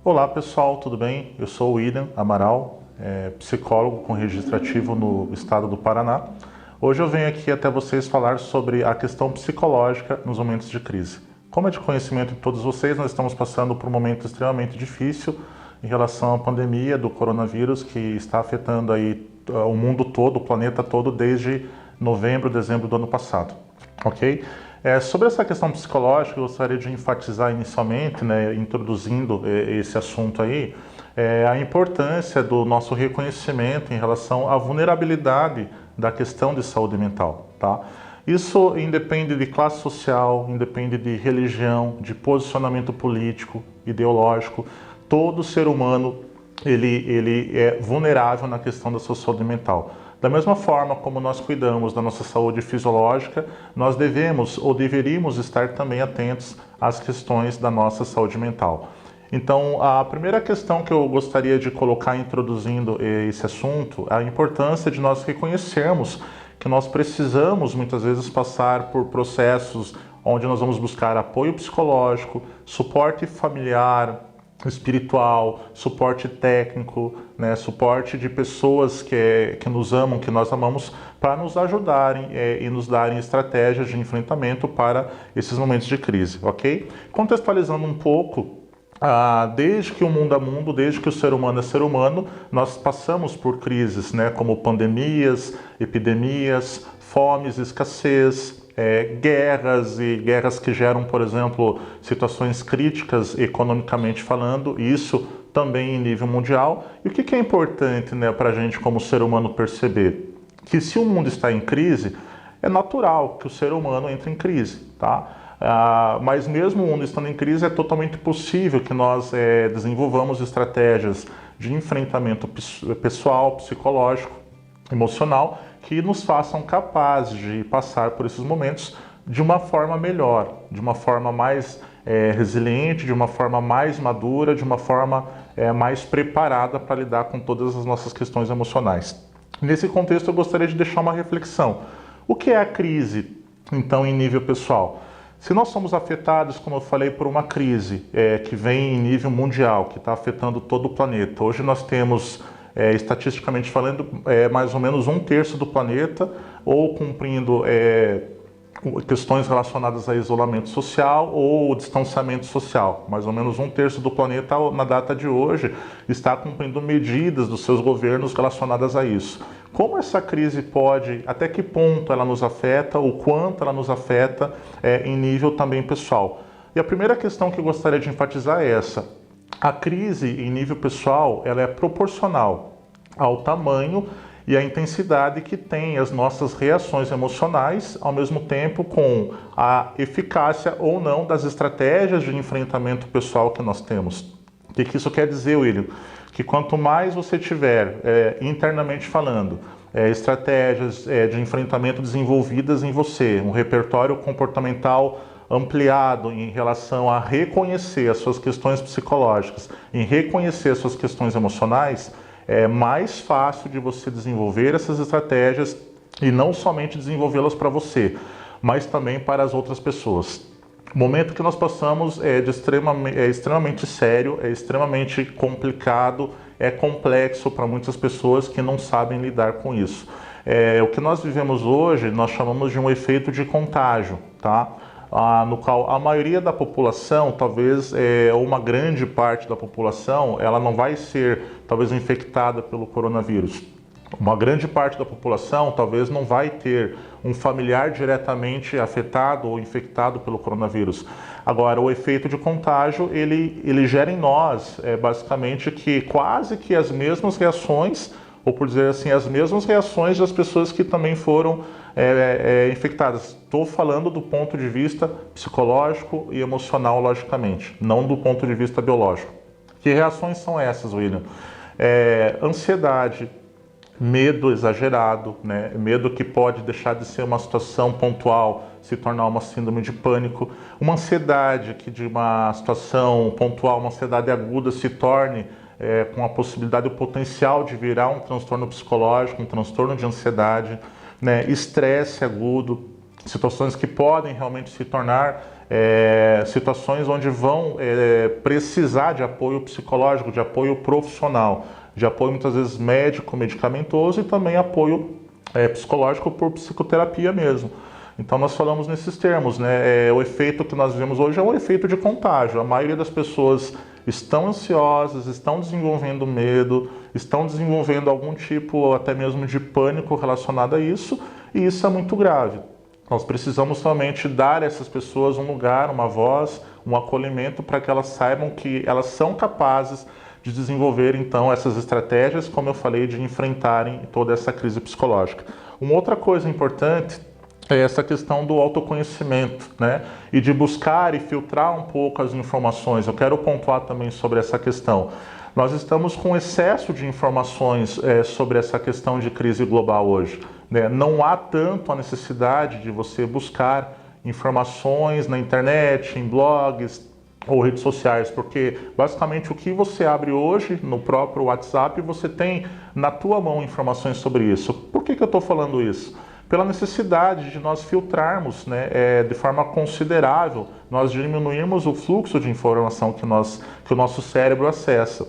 Olá pessoal, tudo bem? Eu sou o William Amaral, psicólogo com registro ativo no estado do Paraná. Hoje eu venho aqui até vocês falar sobre a questão psicológica nos momentos de crise. Como é de conhecimento de todos vocês, nós estamos passando por um momento extremamente difícil em relação à pandemia do coronavírus que está afetando aí o mundo todo, o planeta todo, desde novembro, dezembro do ano passado, ok? Sobre essa questão psicológica, eu gostaria de enfatizar inicialmente, introduzindo esse assunto aí, a importância do nosso reconhecimento em relação à vulnerabilidade da questão de saúde mental, tá? Isso independe de classe social, independe de religião, de posicionamento político, ideológico. Todo ser humano ele é vulnerável na questão da sua saúde mental. Da mesma forma como nós cuidamos da nossa saúde fisiológica, nós devemos ou deveríamos estar também atentos às questões da nossa saúde mental. Então, a primeira questão que eu gostaria de colocar introduzindo esse assunto é a importância de nós reconhecermos que nós precisamos muitas vezes passar por processos onde nós vamos buscar apoio psicológico, suporte familiar, espiritual, suporte técnico, suporte de pessoas que nos amam, que nós amamos, para nos ajudarem e nos darem estratégias de enfrentamento para esses momentos de crise, ok? Contextualizando um pouco, desde que o mundo é mundo, desde que o ser humano é ser humano, nós passamos por crises, como pandemias, epidemias, fomes, escassez, guerras e guerras que geram, por exemplo, situações críticas economicamente falando, e isso também em nível mundial. E o que é importante para a gente como ser humano perceber? Que se o mundo está em crise, é natural que o ser humano entre em crise, tá? Mas mesmo o mundo estando em crise, é totalmente possível que nós desenvolvamos estratégias de enfrentamento pessoal, psicológico, emocional, que nos façam capazes de passar por esses momentos de uma forma melhor, de uma forma mais resiliente, de uma forma mais madura, de uma forma mais preparada para lidar com todas as nossas questões emocionais. Nesse contexto, eu gostaria de deixar uma reflexão. O que é a crise, então, em nível pessoal? Se nós somos afetados, como eu falei, por uma crise que vem em nível mundial, que está afetando todo o planeta, hoje nós temos, estatisticamente falando, mais ou menos 1/3 do planeta ou cumprindo questões relacionadas a isolamento social ou distanciamento social. Mais ou menos 1/3 do planeta, na data de hoje, está cumprindo medidas dos seus governos relacionadas a isso. Como essa crise pode, até que ponto ela nos afeta, o quanto ela nos afeta em nível também pessoal? E a primeira questão que eu gostaria de enfatizar é essa. A crise em nível pessoal, ela é proporcional ao tamanho e a intensidade que tem as nossas reações emocionais, ao mesmo tempo com a eficácia ou não das estratégias de enfrentamento pessoal que nós temos. O que isso quer dizer, William? Que quanto mais você tiver, internamente falando, estratégias de enfrentamento desenvolvidas em você, um repertório comportamental ampliado em relação a reconhecer as suas questões psicológicas, em reconhecer as suas questões emocionais, é mais fácil de você desenvolver essas estratégias e não somente desenvolvê-las para você, mas também para as outras pessoas. O momento que nós passamos é extremamente sério, é extremamente complicado, é complexo para muitas pessoas que não sabem lidar com isso. O que nós vivemos hoje, nós chamamos de um efeito de contágio, tá? No qual a maioria da população, talvez uma grande parte da população, ela não vai ser talvez infectada pelo coronavírus. Uma grande parte da população talvez não vai ter um familiar diretamente afetado ou infectado pelo coronavírus. Agora, o efeito de contágio, ele gera em nós, basicamente, que quase que as mesmas reações, ou por dizer assim, as mesmas reações das pessoas que também foram infectadas. Estou falando do ponto de vista psicológico e emocional, logicamente, não do ponto de vista biológico. Que reações são essas, William? Ansiedade, medo exagerado, medo que pode deixar de ser uma situação pontual, se tornar uma síndrome de pânico, uma ansiedade que de uma situação pontual, uma ansiedade aguda se torne com a possibilidade, o potencial de virar um transtorno psicológico, um transtorno de ansiedade, estresse agudo, situações que podem realmente se tornar situações onde vão precisar de apoio psicológico, de apoio profissional, de apoio muitas vezes médico, medicamentoso e também apoio psicológico por psicoterapia mesmo. Então nós falamos nesses termos, né? O efeito que nós vemos hoje é um efeito de contágio. A maioria das pessoas estão ansiosas, estão desenvolvendo medo, estão desenvolvendo algum tipo até mesmo de pânico relacionado a isso, e isso é muito grave. Nós precisamos somente dar a essas pessoas um lugar, uma voz, um acolhimento para que elas saibam que elas são capazes de desenvolver então essas estratégias, como eu falei, de enfrentarem toda essa crise psicológica. Uma outra coisa importante é essa questão do autoconhecimento, né? E de buscar e filtrar um pouco as informações. Eu quero pontuar também sobre essa questão. Nós estamos com excesso de informações sobre essa questão de crise global hoje, né? Não há tanto a necessidade de você buscar informações na internet, em blogs ou redes sociais, porque basicamente o que você abre hoje no próprio WhatsApp, você tem na tua mão informações sobre isso. Por que eu estou falando isso? Pela necessidade de nós filtrarmos, né, de forma considerável, nós diminuirmos o fluxo de informação que o nosso cérebro acessa.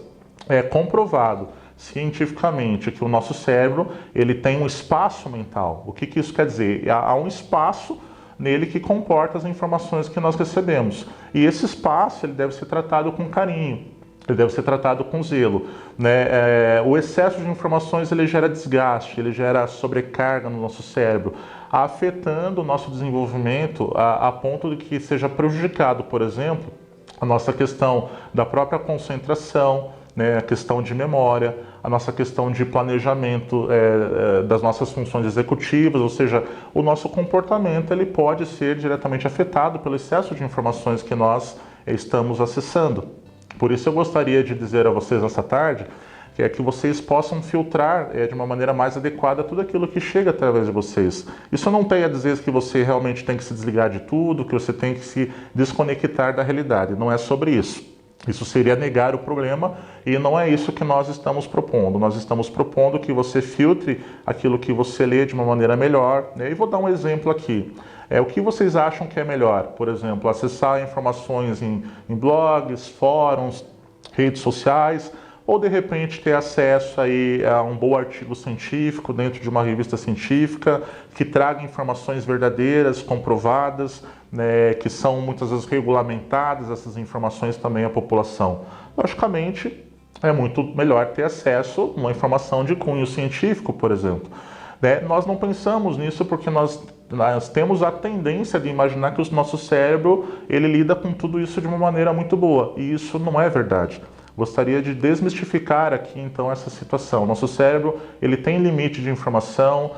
É comprovado cientificamente que o nosso cérebro ele tem um espaço mental. O que isso quer dizer? Há um espaço nele que comporta as informações que nós recebemos. E esse espaço ele deve ser tratado com carinho, ele deve ser tratado com zelo, né? O excesso de informações ele gera desgaste, ele gera sobrecarga no nosso cérebro, afetando o nosso desenvolvimento a ponto de que seja prejudicado, por exemplo, a nossa questão da própria concentração, né, a questão de memória, a nossa questão de planejamento das nossas funções executivas, ou seja, o nosso comportamento ele pode ser diretamente afetado pelo excesso de informações que nós estamos acessando. Por isso eu gostaria de dizer a vocês nessa tarde que vocês possam filtrar de uma maneira mais adequada tudo aquilo que chega através de vocês. Isso não tem a dizer que você realmente tem que se desligar de tudo, que você tem que se desconectar da realidade. Não é sobre isso. Isso seria negar o problema e não é isso que nós estamos propondo. Nós estamos propondo que você filtre aquilo que você lê de uma maneira melhor, né? E vou dar um exemplo aqui. O que vocês acham que é melhor? Por exemplo, acessar informações em blogs, fóruns, redes sociais, ou de repente ter acesso aí a um bom artigo científico dentro de uma revista científica que traga informações verdadeiras, comprovadas, né, que são muitas vezes regulamentadas essas informações também à população. Logicamente, é muito melhor ter acesso a uma informação de cunho científico, por exemplo. Né? Nós não pensamos nisso porque nós temos a tendência de imaginar que o nosso cérebro ele lida com tudo isso de uma maneira muito boa, e isso não é verdade. Gostaria de desmistificar aqui então essa situação. Nosso cérebro ele tem limite de informação,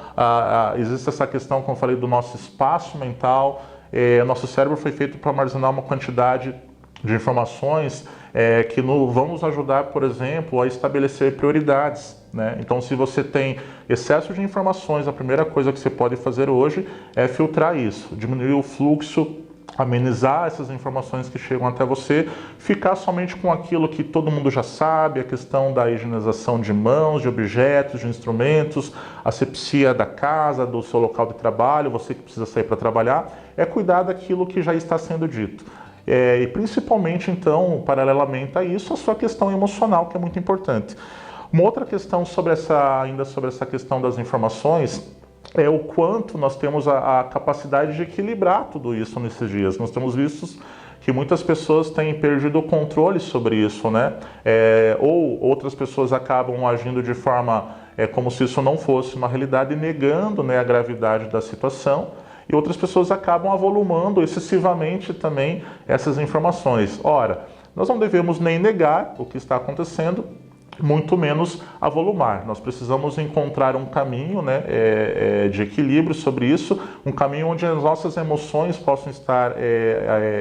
existe essa questão, como eu falei, do nosso espaço mental. Nosso cérebro foi feito para armazenar uma quantidade de informações que vão nos ajudar, por exemplo, a estabelecer prioridades, né? Então, se você tem excesso de informações, a primeira coisa que você pode fazer hoje é filtrar isso, diminuir o fluxo, amenizar essas informações que chegam até você, ficar somente com aquilo que todo mundo já sabe, a questão da higienização de mãos, de objetos, de instrumentos, asepsia da casa, do seu local de trabalho, você que precisa sair para trabalhar, cuidar daquilo que já está sendo dito. E principalmente, então, paralelamente a isso, a sua questão emocional, que é muito importante. Uma outra questão ainda sobre essa questão das informações é o quanto nós temos a capacidade de equilibrar tudo isso nesses dias. Nós temos visto que muitas pessoas têm perdido o controle sobre isso, né? Ou outras pessoas acabam agindo de forma como se isso não fosse uma realidade, negando, né, a gravidade da situação, e outras pessoas acabam avolumando excessivamente também essas informações. Ora, nós não devemos nem negar o que está acontecendo, muito menos avolumar. Nós precisamos encontrar um caminho, né, de equilíbrio sobre isso, um caminho onde as nossas emoções possam estar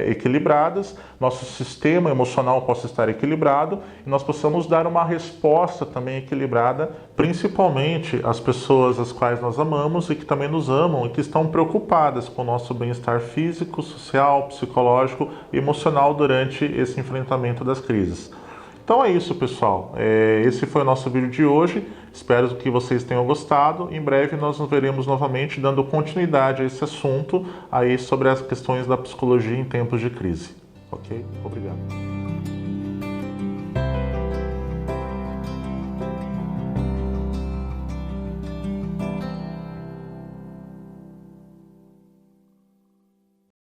equilibradas, nosso sistema emocional possa estar equilibrado e nós possamos dar uma resposta também equilibrada, principalmente às pessoas as quais nós amamos e que também nos amam e que estão preocupadas com o nosso bem-estar físico, social, psicológico e emocional durante esse enfrentamento das crises. Então é isso, pessoal. Esse foi o nosso vídeo de hoje. Espero que vocês tenham gostado. Em breve nós nos veremos novamente dando continuidade a esse assunto aí sobre as questões da psicologia em tempos de crise. Ok? Obrigado.